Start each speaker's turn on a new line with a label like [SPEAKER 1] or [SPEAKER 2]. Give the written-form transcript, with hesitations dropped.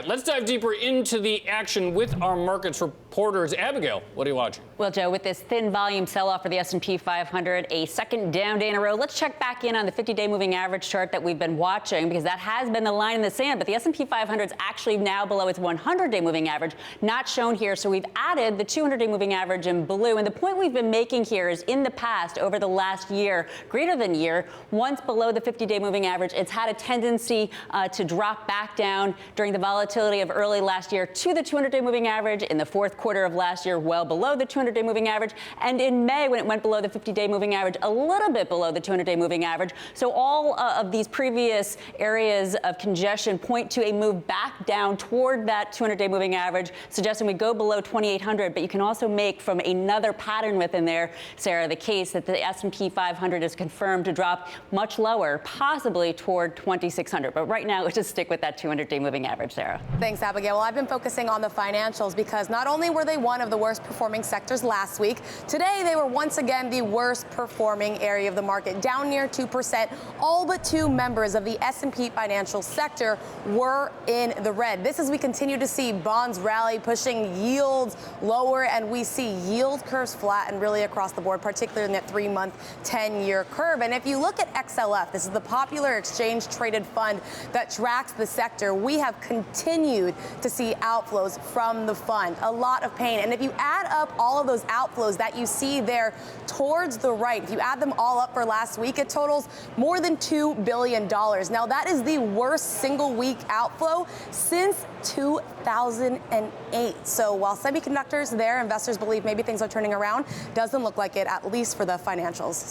[SPEAKER 1] Let's dive deeper into the action with our markets reporters. Abigail, what are you watching?
[SPEAKER 2] Well, Joe, with this thin volume sell-off for the S&P 500, a second down day in a row, let's check back in on the 50-day moving average chart that we've been watching, because that has been the line in the sand. But the S&P 500 is actually now below its 100-day moving average, not shown here. So we've added the 200-day moving average in blue. And the point we've been making here is, in the past, over the last year, greater than year, once below the 50-day moving average, it's had a tendency to drop back down during the volatility of early last year to the 200-day moving average. In the fourth quarter of last year, well below the 200-day moving average. And in May, when it went below the 50-day moving average, a little bit below the 200-day moving average. So all of these previous areas of congestion point to a move back down toward that 200-day moving average, suggesting we go below 2,800. But you can also make from another pattern within there, Sarah, the case that the S&P 500 is confirmed to drop much lower, possibly toward 2,600. But right now, let's just stick with that 200-day moving average, Sarah.
[SPEAKER 3] Thanks, Abigail. Well, I've been focusing on the financials because not only were they one of the worst performing sectors last week, today they were once again the worst performing area of the market, down near 2%. All but two members of the S&P financial sector were in the red. This as we continue to see bonds rally, pushing yields lower, and we see yield curves flatten really across the board, particularly in that 3-month, 10-year curve. And if you look at XLF, this is the popular exchange traded fund that tracks the sector, we have continued to see outflows from the fund. A lot of pain. And if you add up all of those outflows that you see there towards the right, if you add them all up for last week, it totals more than $2 billion. Now, that is the worst single week outflow since 2008. So while semiconductors there, investors believe maybe things are turning around, doesn't look like it, at least for the financials.